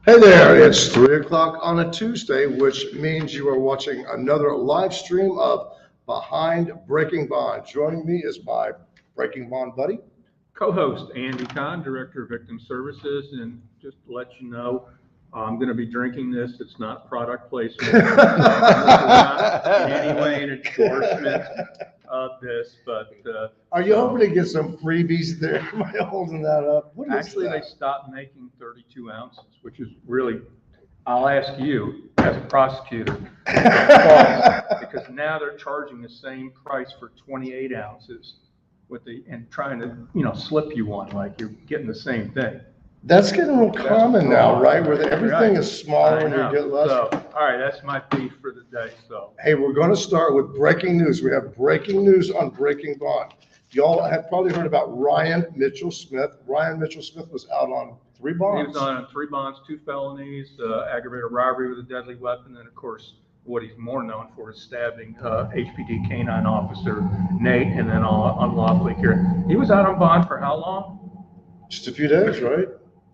Hey there, it's 3 o'clock on a Tuesday, which means you are watching another live stream of Behind Breaking Bond. Joining me is my Breaking Bond buddy. Co-host Andy Kahn, Director of Victim Services, and just to let you know, I'm going to be drinking this. It's not product placement. This is not in any way an endorsement of this, but are you hoping to get some freebies there by holding that up? What is actually, that? they stopped making 32 ounces, which is really, I'll ask you as a prosecutor, false, because now they're charging the same price for 28 ounces and trying to, slip you one, like you're getting the same thing. That's getting real common now, right? Where everything is smaller and you get less. So, all right, that's my beef for the day. So, hey, we're going to start with breaking news. We have breaking news on Breaking Bond. Y'all have probably heard about Ryan Mitchell Smith. Ryan Mitchell Smith was out on 3 bonds. He was on 3 bonds, 2 felonies, aggravated robbery with a deadly weapon, and of course, what he's more known for is stabbing HPD K-9 officer Nate, and then unlawfully cured. He was out on bond for how long? Just a few days, right?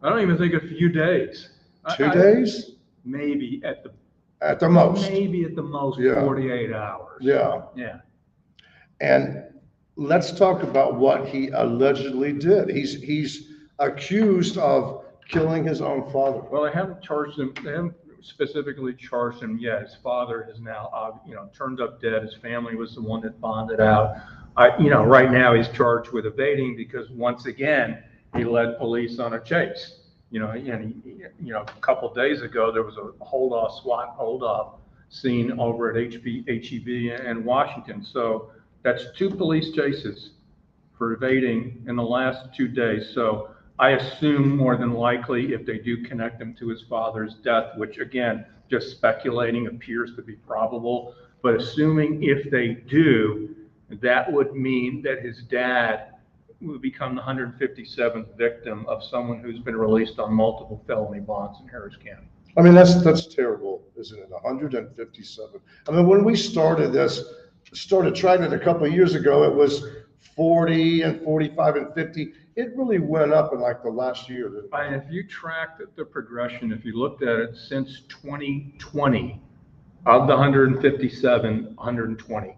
I don't even think a few days. 2 days? Maybe at the most. Maybe at the most, yeah. 48 hours. Yeah. Yeah. And let's talk about what he allegedly did. He's accused of killing his own father. Well, they haven't charged him. They haven't specifically charged him yet. His father has now, turned up dead. His family was the one that bonded out. Right now he's charged with evading because once again he led police on a chase. A couple of days ago there was a SWAT hold-off scene over at HEB in Washington. So that's 2 police chases for evading in the last 2 days. So I assume more than likely if they do connect him to his father's death, which again, just speculating appears to be probable, but assuming if they do, that would mean that his dad would become the 157th victim of someone who's been released on multiple felony bonds in Harris County. I mean, that's terrible, isn't it? 157. I mean, when we started tracking it a couple of years ago, it was 40 and 45 and 50. It really went up in like the last year. And if you tracked the progression, if you looked at it since 2020, of the 157, 120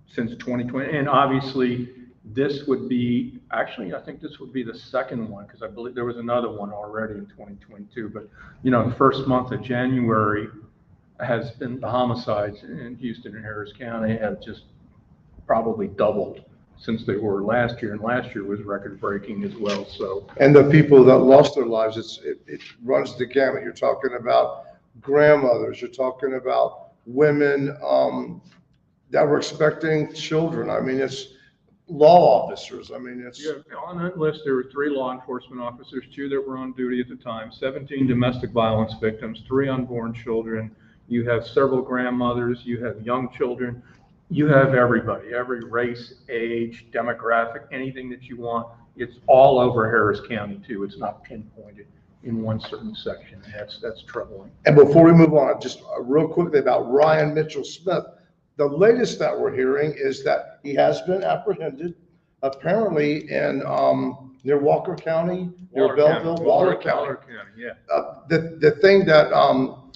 since 2020, and obviously this would be, actually, I think this would be the second one because I believe there was another one already in 2022. But, the first month of January has been the homicides in Houston and Harris County have just probably doubled since they were last year. And last year was record breaking as well. So, and the people that lost their lives, it runs the gamut. You're talking about grandmothers. You're talking about women that were expecting children. I mean, it's law officers. I mean, it's on that list. There were 3 law enforcement officers, 2 that were on duty at the time, 17 domestic violence victims, 3 unborn children. You have several grandmothers. You have young children. You have everybody, every race, age, demographic, anything that you want. It's all over Harris County too. It's not pinpointed in one certain section. That's troubling. And before we move on, just real quickly about Ryan Mitchell Smith. The latest that we're hearing is that he has been apprehended, apparently in near Walker County, near Belleville, Waller County. Yeah. The thing that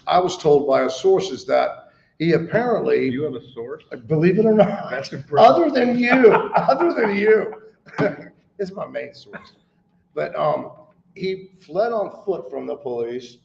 I was told by a source is that he apparently. You have a source? Believe it or not. That's other than you, it's my main source. But he fled on foot from the police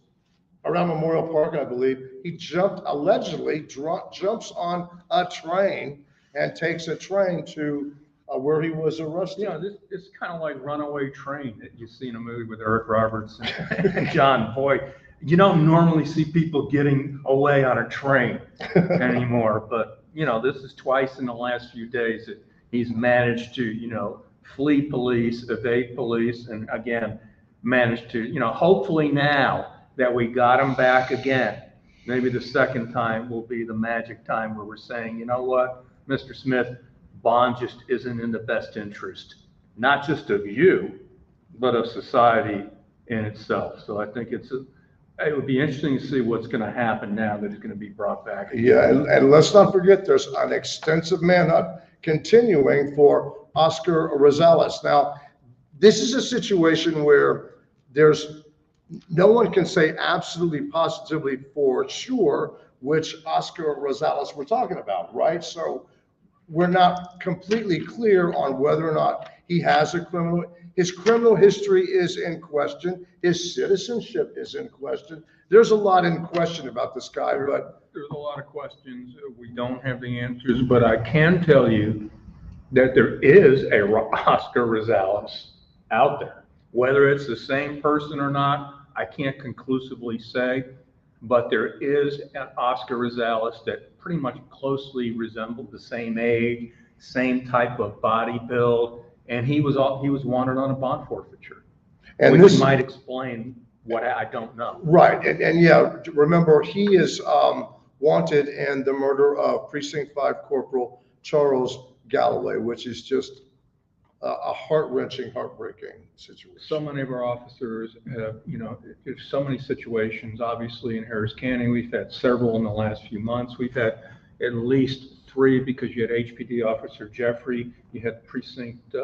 around Memorial Park, I believe. He allegedly jumps on a train and takes a train to where he was arrested. It's kind of like Runaway Train that you see in a movie with Eric Roberts and John Boyd. You don't normally see people getting away on a train anymore, but this is twice in the last few days that he's managed to, flee police, evade police, and again, managed to, hopefully now that we got him back again, maybe the second time will be the magic time where we're saying, you know what, Mr. Smith, bond just isn't in the best interest, not just of you, but of society in itself. So I think it would be interesting to see what's going to happen now that he's going to be brought back again. Yeah, and let's not forget there's an extensive manhunt continuing for Oscar Rosales. Now, this is a situation where there's no one can say absolutely positively for sure which Oscar Rosales we're talking about, right? So we're not completely clear on whether or not he has his criminal history is in question, his citizenship is in question. There's a lot in question about this guy, but there's a lot of questions. We don't have the answers, but I can tell you that there is a Oscar Rosales out there. Whether it's the same person or not, I can't conclusively say, but there is an Oscar Rosales that pretty much closely resembled the same age, same type of body build, and he was wanted on a bond forfeiture, and which might explain what I don't know. Right, and yeah, remember he is wanted in the murder of Precinct 5 Corporal Charles Galloway, which is just a heart-wrenching, heartbreaking situation. So many of our officers have, there's so many situations. Obviously, in Harris County, we've had several in the last few months. We've had at least 3 because you had HPD Officer Jeffrey, you had Precinct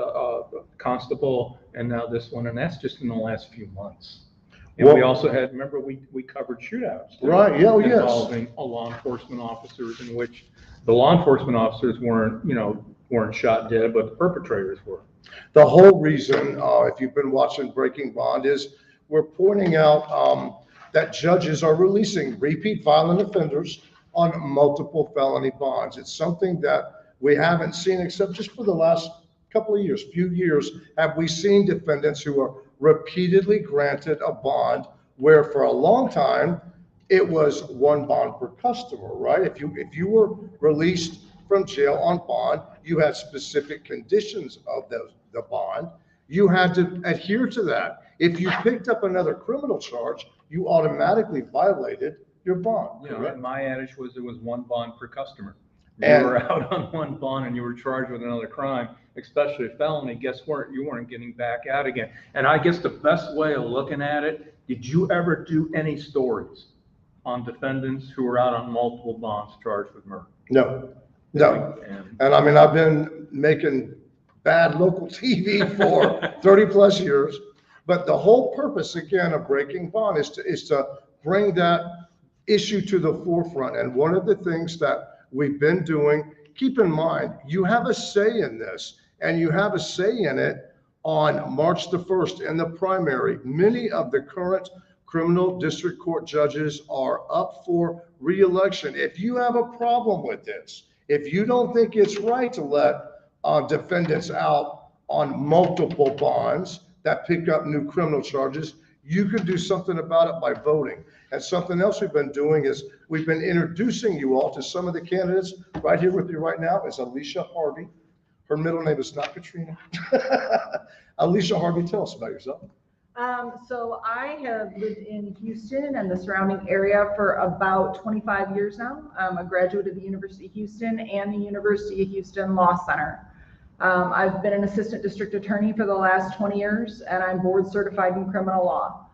Constable, and now this one, and that's just in the last few months. And well, we also had, remember, we covered shootouts, too, right? Yeah, involving law enforcement officers, in which the law enforcement officers weren't shot dead, but the perpetrators were. The whole reason, if you've been watching Breaking Bond, is we're pointing out that judges are releasing repeat violent offenders on multiple felony bonds. It's something that we haven't seen except just for the last few years, have we seen defendants who are repeatedly granted a bond where for a long time it was 1 bond per customer, right? If you were released from jail on bond, you had specific conditions of the bond. You had to adhere to that. If you picked up another criminal charge, you automatically violated your bond. Right? My adage was it was 1 bond per customer. You were out on 1 bond and you were charged with another crime, especially a felony, guess what? You weren't getting back out again. And I guess the best way of looking at it, did you ever do any stories on defendants who were out on multiple bonds charged with murder? No. And I mean, I've been making bad local TV for 30 plus years, but the whole purpose, again, of Breaking Bond is to bring that issue to the forefront. And one of the things that we've been doing, keep in mind, you have a say in this, and you have a say in it on March the 1st in the primary. Many of the current criminal district court judges are up for re-election. If you have a problem with this, if you don't think it's right to let defendants out on multiple bonds that pick up new criminal charges, you can do something about it by voting. And something else we've been doing is we've been introducing you all to some of the candidates. Right here with you right now is Alicia Harvey. Her middle name is not Katrina. Alicia Harvey, tell us about yourself. So I have lived in Houston and the surrounding area for about 25 years now. I'm a graduate of the University of Houston and the University of Houston Law Center. I've been an assistant district attorney for the last 20 years, and I'm board certified in criminal law.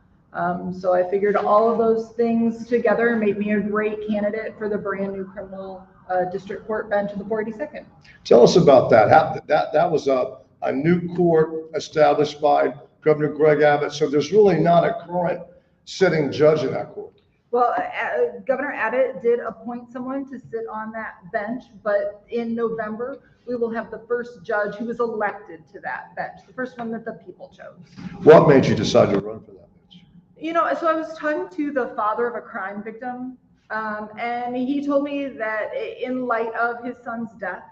So I figured all of those things together made me a great candidate for the brand new criminal district court bench of the 482nd. Tell us about that. That was a new court established by Governor Greg Abbott. So there's really not a current sitting judge in that court. Well, Governor Abbott did appoint someone to sit on that bench, but in November, we will have the first judge who was elected to that bench, the first one that the people chose. What made you decide to run for that bench? So I was talking to the father of a crime victim, and he told me that in light of his son's death,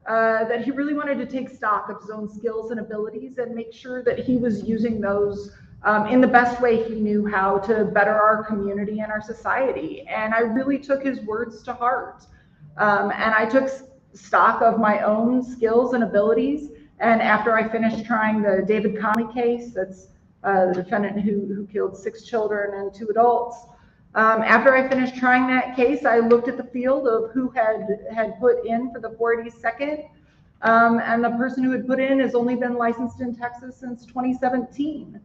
that he really wanted to take stock of his own skills and abilities and make sure that he was using those in the best way he knew how to better our community and our society. And I really took his words to heart. And I took stock of my own skills and abilities. And after I finished trying the David Conley case, that's the defendant who killed 6 children and 2 adults, after I finished trying that case, I looked at the field of who had put in for the 482nd, and the person who had put in has only been licensed in Texas since 2017.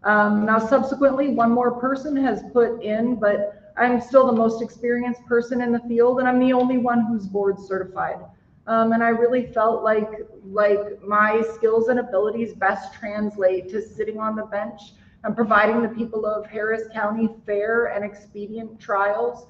Now, subsequently, one more person has put in, but I'm still the most experienced person in the field, and I'm the only one who's board certified. And I really felt like my skills and abilities best translate to sitting on the bench and providing the people of Harris County fair and expedient trials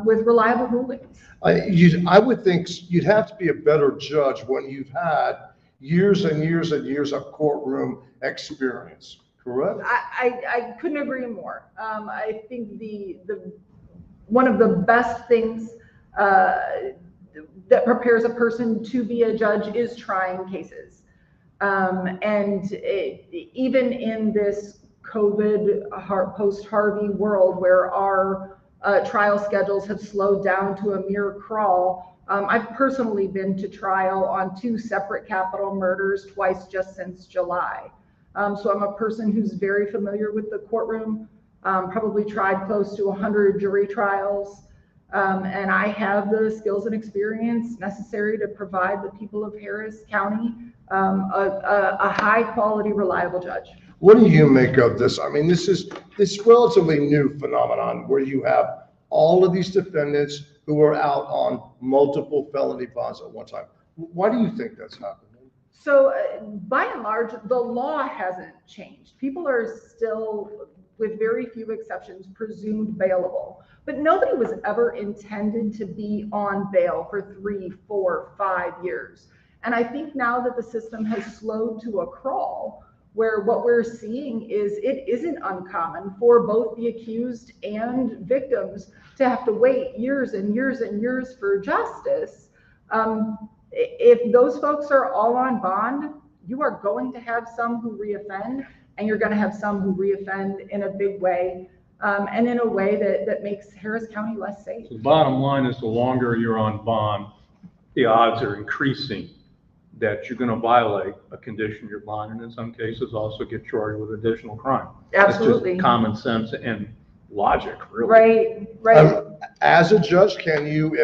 with reliable rulings. I would think you'd have to be a better judge when you've had years and years and years of courtroom experience, correct? I couldn't agree more. I think the one of the best things that prepares a person to be a judge is trying cases. Even in this COVID post-Harvey world where our trial schedules have slowed down to a mere crawl, I've personally been to trial on 2 separate capital murders twice just since July. So I'm a person who's very familiar with the courtroom, probably tried close to 100 jury trials. And I have the skills and experience necessary to provide the people of Harris County a high quality, reliable judge. What do you make of this? I mean, this is this relatively new phenomenon where you have all of these defendants who are out on multiple felony bonds at one time. Why do you think that's happening? So by and large, the law hasn't changed. People are still, with very few exceptions, presumed bailable. But nobody was ever intended to be on bail for 3, 4, 5 years. And I think now that the system has slowed to a crawl, where what we're seeing is it isn't uncommon for both the accused and victims to have to wait years and years and years for justice. If those folks are all on bond, you are going to have some who reoffend, and you're going to have some who reoffend in a big way, and in a way that makes Harris County less safe. So the bottom line is the longer you're on bond, the odds are increasing that you're going to violate a condition of your bond, and in some cases also get charged with additional crime. Absolutely. It's just common sense and logic, really. Right. As a judge, can you,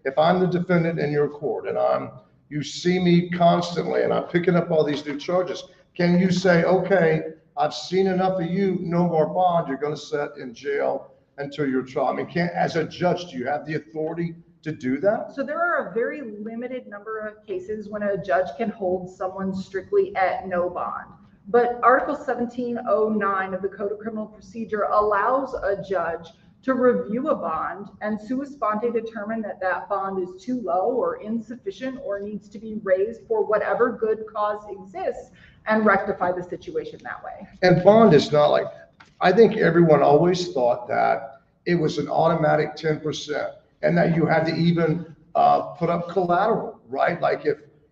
if I'm the defendant in your court and you see me constantly and I'm picking up all these new charges, can you say, okay, I've seen enough of you, no more bond, you're going to sit in jail until your trial? I mean, as a judge, do you have the authority to do that? So there are a very limited number of cases when a judge can hold someone strictly at no bond. But Article 1709 of the Code of Criminal Procedure allows a judge to review a bond and sua sponte determine that that bond is too low or insufficient or needs to be raised for whatever good cause exists, and rectify the situation that way. And bond is not like, I think everyone always thought that it was an automatic 10% and that you had to even put up collateral, right? Like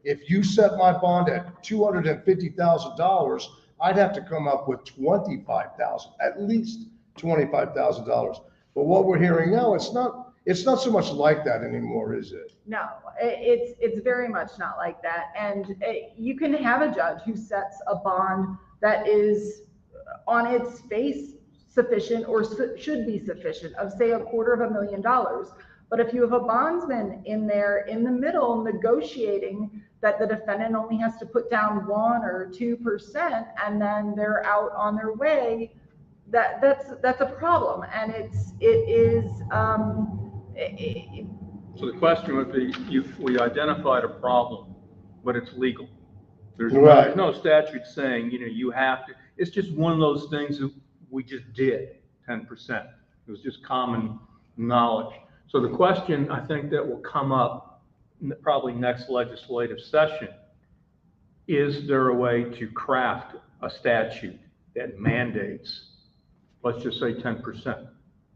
if you set my bond at $250,000, I'd have to come up with $25,000, at least $25,000. But what we're hearing now, it's not so much like that anymore, is it? No, it's very much not like that. And you can have a judge who sets a bond that is on its face sufficient or should be sufficient of, say, $250,000. But if you have a bondsman in there in the middle negotiating that the defendant only has to put down 1 or 2% and then they're out on their way, that's a problem. And So the question would be, if we identified a problem, but it's legal. There's Right. no statute saying, you have to, it's just one of those things that we just did, 10%. It was just common knowledge. So the question I think that will come up probably next legislative session, is there a way to craft a statute that mandates, let's just say 10%?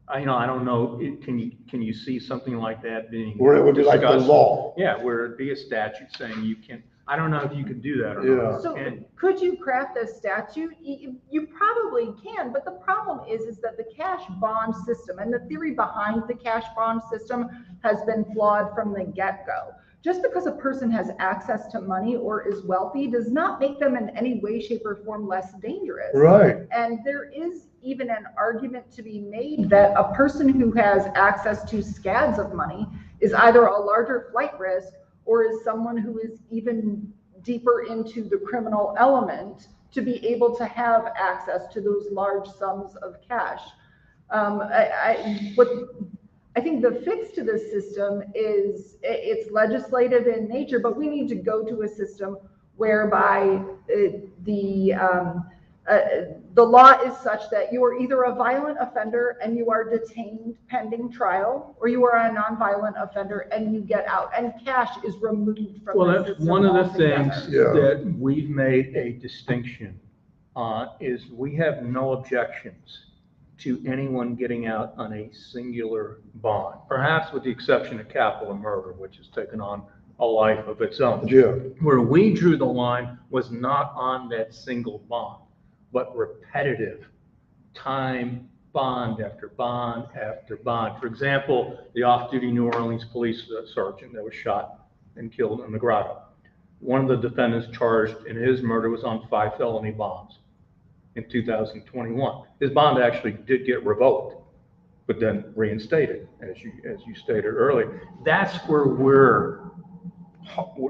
I don't know. Can you see something like that being Where it would be like the discussed? law. Yeah, where it'd be a statute saying you can. I don't know if you can do that or not. So could you craft a statute? You probably can, but the problem is that the cash bond system and the theory behind the cash bond system has been flawed from the get-go. Just because a person has access to money or is wealthy does not make them in any way, shape, or form less dangerous. Right. And there is even an argument to be made that a person who has access to scads of money is either a larger flight risk or is someone who is even deeper into the criminal element to be able to have access to those large sums of cash. I think the fix to this system is it's legislative in nature, but we need to go to a system whereby The law is such that you are either a violent offender and you are detained pending trial, or you are a nonviolent offender and you get out, and cash is removed from Well, the that's system one of the altogether. things Yeah. that we've made a distinction on, is we have no objections to anyone getting out on a singular bond, perhaps with the exception of capital murder, which has taken on a life of its own. Yeah. Where we drew the line was not on that single bond, but repetitive time, bond after bond after bond. For example, the off-duty New Orleans police sergeant that was shot and killed in the grotto. One of the defendants charged in his murder was on 5 felony bonds in 2021. His bond actually did get revoked, but then reinstated, as you stated earlier. That's where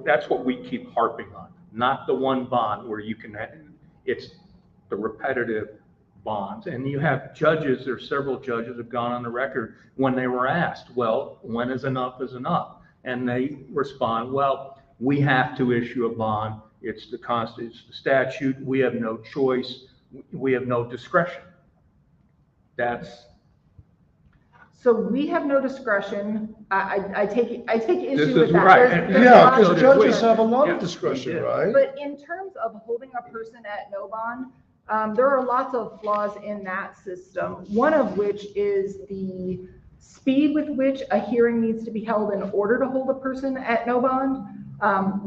that's what we keep harping on, not the one bond where you can, it's the repetitive bonds. And you have judges, there are several judges have gone on the record when they were asked, well, when is enough is enough? And they respond, well, we have to issue a bond. It's the statute. We have no choice. We have no discretion. So we have no discretion. I take issue This with is that. right. There's Yeah, lots because of judges discretion. have a lot Yeah, of discretion, yeah. right? But in terms of holding a person at no bond, there are lots of flaws in that system. One of which is the speed with which a hearing needs to be held in order to hold a person at no bond.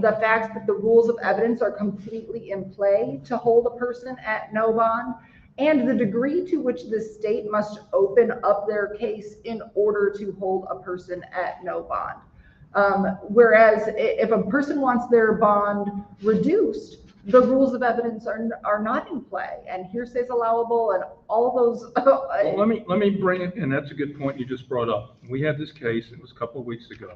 The fact that the rules of evidence are completely in play to hold a person at no bond, and the degree to which the state must open up their case in order to hold a person at no bond. Whereas if a person wants their bond reduced, the rules of evidence are not in play, and hearsay is allowable, and all those. Well, let me bring it, and that's a good point you just brought up. We had this case, it was a couple of weeks ago,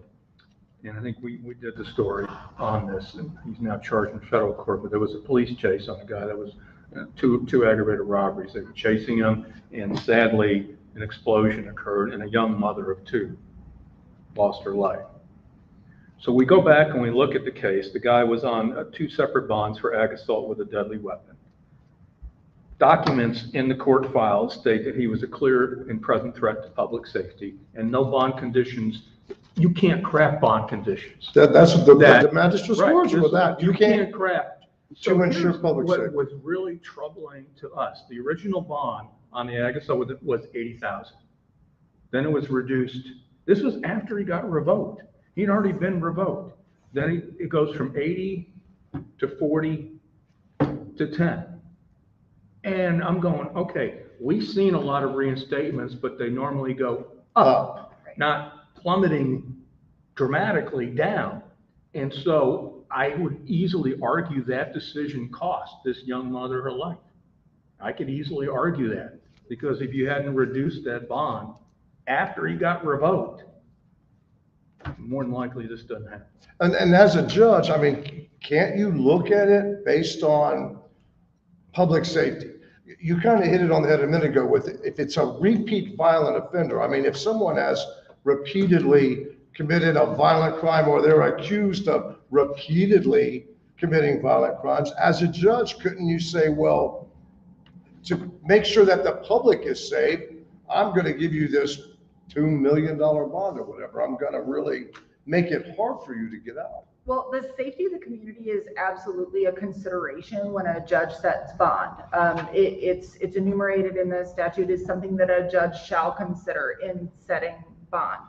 and I think we did the story on this, and he's now charged in federal court, but there was a police chase on a guy that was two aggravated robberies. They were chasing him, and sadly, an explosion occurred, and a young mother of 2 lost her life. So we go back and we look at the case. The guy was on 2 separate bonds for ag assault with a deadly weapon. Documents in the court file state that he was a clear and present threat to public safety, and no bond conditions. You can't craft bond conditions. That's what the magistrate's Right, words with that. You can't craft. To So ensure here's public safety. what was really troubling to us. The original bond on the ag assault was $80,000. Then it was reduced. This was after he got revoked. He'd already been revoked. Then it goes from 80 to 40 to 10. And I'm going, okay, we've seen a lot of reinstatements, but they normally go up, not plummeting dramatically down. And so I would easily argue that decision cost this young mother her life. I could easily argue that, because if you hadn't reduced that bond after he got revoked, more than likely this doesn't happen. And as a judge, I mean, can't you look at it based on public safety? You kind of hit it on the head a minute ago with, if it's a repeat violent offender. I mean, if someone has repeatedly committed a violent crime, or they're accused of repeatedly committing violent crimes, as a judge, couldn't you say, well, to make sure that the public is safe, I'm going to give you this $2 million bond or whatever. I'm going to really make it hard for you to get out. Well, the safety of the community is absolutely a consideration when a judge sets bond. It's enumerated in the statute as something that a judge shall consider in setting bond.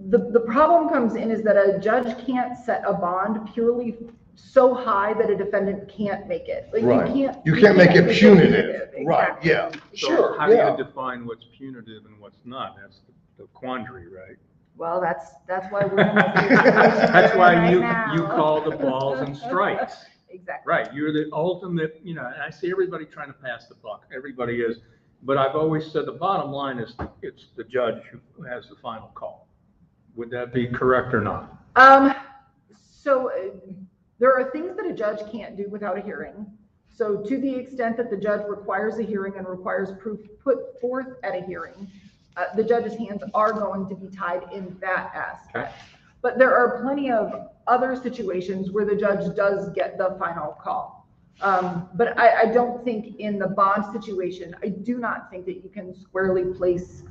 The problem comes in is that a judge can't set a bond purely so high that a defendant can't make it. Like, Right. You can't make it punitive. Exactly. Right, yeah, So sure, how do yeah. you define what's punitive and what's not? That's the quandary, right? Well, that's why we're in this situation That's why right you now. call the balls and strikes. Exactly. Right, you're the ultimate, and I see everybody trying to pass the buck. Everybody is, but I've always said the bottom line is it's the judge who has the final call. Would that be correct or not? So there are things that a judge can't do without a hearing. So to the extent that the judge requires a hearing and requires proof put forth at a hearing, the judge's hands are going to be tied in that aspect. Okay. But there are plenty of other situations where the judge does get the final call. But I don't think in the bond situation, I do not think that you can squarely place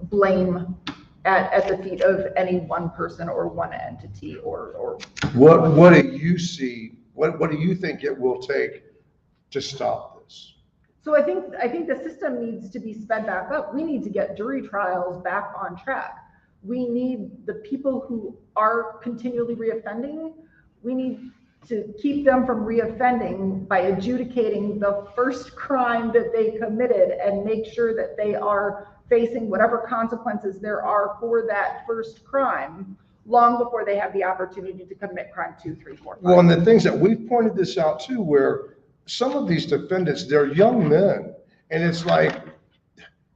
blame at the feet of any one person or one entity or. What do you see? What do you think it will take to stop this? So I think the system needs to be sped back up. We need to get jury trials back on track. We need the people who are continually reoffending, we need to keep them from reoffending by adjudicating the first crime that they committed and make sure that they are facing whatever consequences there are for that first crime long before they have the opportunity to commit crime 2, 3, 4, 5. Well, and the things that we've pointed this out too, where some of these defendants, they're young men, and it's like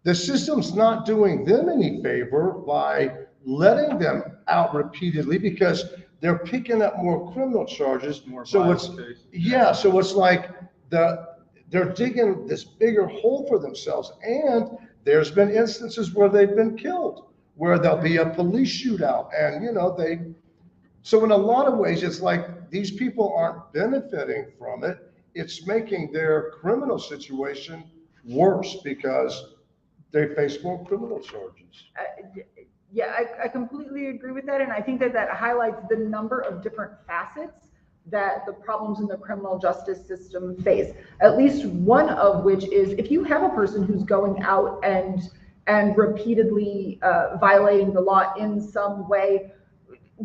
the system's not doing them any favor by letting them out repeatedly because they're picking up more criminal charges. So it's so it's like they're digging this bigger hole for themselves. And there's been instances where they've been killed, where there'll be a police shootout, and so in a lot of ways, it's like these people aren't benefiting from it. It's making their criminal situation worse because they face more criminal charges. Yeah, I completely agree with that. And I think that highlights the number of different facets that the problems in the criminal justice system face. At least one of which is if you have a person who's going out and repeatedly violating the law in some way,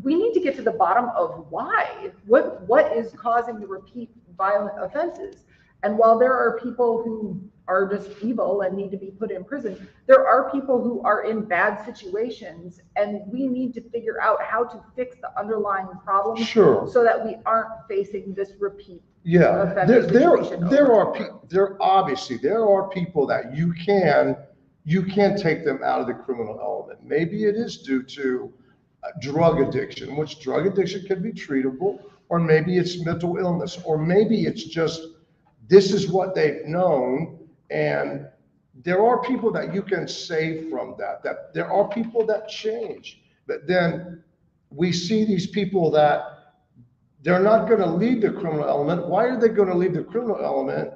we need to get to the bottom of why. What is causing the repeat violent offenses? And while there are people who are just evil and need to be put in prison, there are people who are in bad situations, and we need to figure out how to fix the underlying problem so that we aren't facing this repeat. Yeah, there are people that you can take them out of the criminal element. Maybe it is due to drug addiction, which drug addiction can be treatable, or maybe it's mental illness, or maybe it's just this is what they've known. And there are people that you can save from that there are people that change. But then we see these people that they're not going to leave the criminal element. Why are they going to leave the criminal element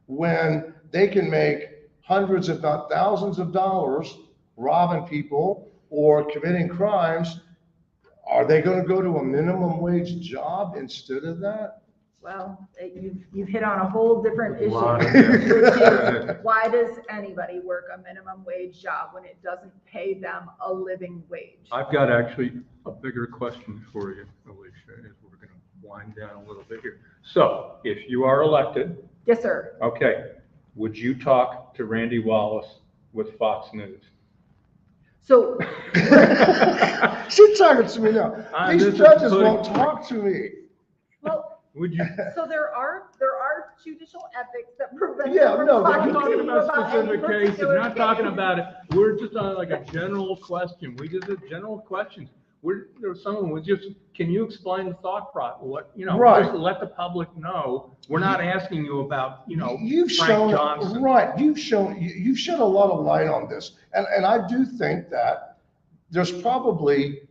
when they can make hundreds, if not thousands of dollars robbing people or committing crimes? Are they going to go to a minimum wage job instead of that? Well, you've hit on a whole different issue, which is why does anybody work a minimum wage job when it doesn't pay them a living wage? I've got actually a bigger question for you, Alicia, as we're going to wind down a little bit here. So if you are elected. Yes, sir. Okay. Would you talk to Randy Wallace with Fox News? So she's talking to me now. These judges won't talk to me. Well, would you? So there are judicial ethics that prevent. Yeah, no, but we're talking about specific cases. We're not talking about it. We're just on like a general question. We did the general questions. There's someone with just, can you explain the thought process? Right. Just let the public know. We're not asking you about, you've Frank shown, Johnson. Right. You've shed a lot of light on this. And I do think that there's probably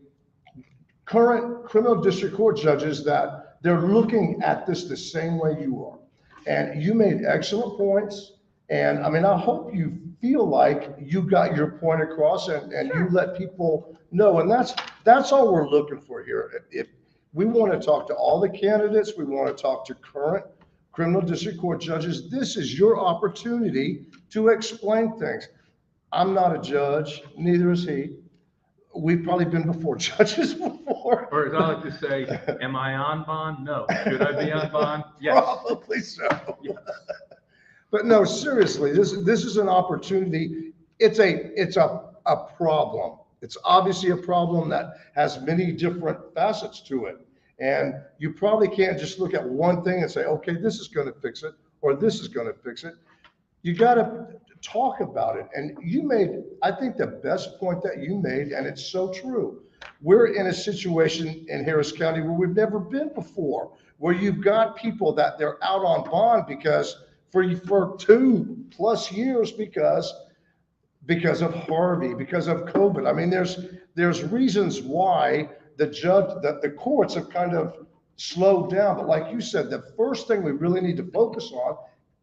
current criminal district court judges that they're looking at this the same way you are. And you made excellent points. And I mean, I hope you feel like you got your point across and you let people know. And that's all we're looking for here. If we want to talk to all the candidates, we want to talk to current criminal district court judges, this is your opportunity to explain things. I'm not a judge, neither is he. We've probably been before judges before. Or as I like to say, am I on bond? No. Should I be on bond? Yes. Probably so. Yes. But no, seriously, this is an opportunity. It's a problem. It's obviously a problem that has many different facets to it. And you probably can't just look at one thing and say, okay, this is going to fix it, or this is going to fix it. You got to talk about it. And you made, I think, the best point that you made, and it's so true. We're in a situation in Harris County where we've never been before, where you've got people that they're out on bond because for 2+ years because of Harvey, because of COVID. I mean, there's reasons why the courts have kind of slowed down. But like you said, the first thing we really need to focus on,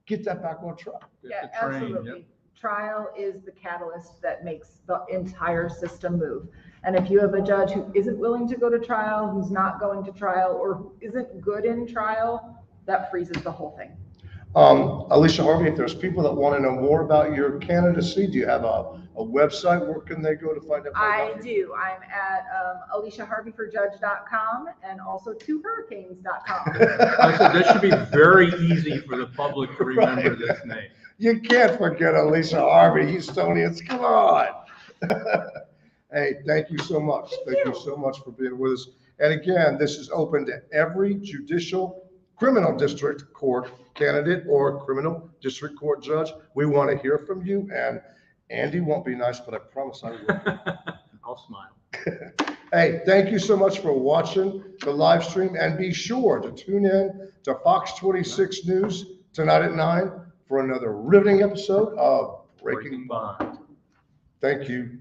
get that back on track. Yeah, Get the train, absolutely. yep. Trial is the catalyst that makes the entire system move. And if you have a judge who isn't willing to go to trial, who's not going to trial, or who isn't good in trial, that freezes the whole thing. Alicia Harvey, if there's people that want to know more about your candidacy, do you have a website? Where can they go to find out more I about you? do. I'm at AliciaHarveyForJudge.com and also twohurricanes.com. I said, this should be very easy for the public to remember Right. this name. You can't forget Alicia Harvey, Houstonians, come on. Hey, thank you so much. Thank you so much for being with us. And again, this is open to every judicial criminal district court candidate or criminal district court judge. We want to hear from you, and Andy won't be nice, but I promise I will. I'll smile. Hey, thank you so much for watching the live stream, and be sure to tune in to Fox 26 News tonight at 9 for another riveting episode of Breaking Bond. Thank you.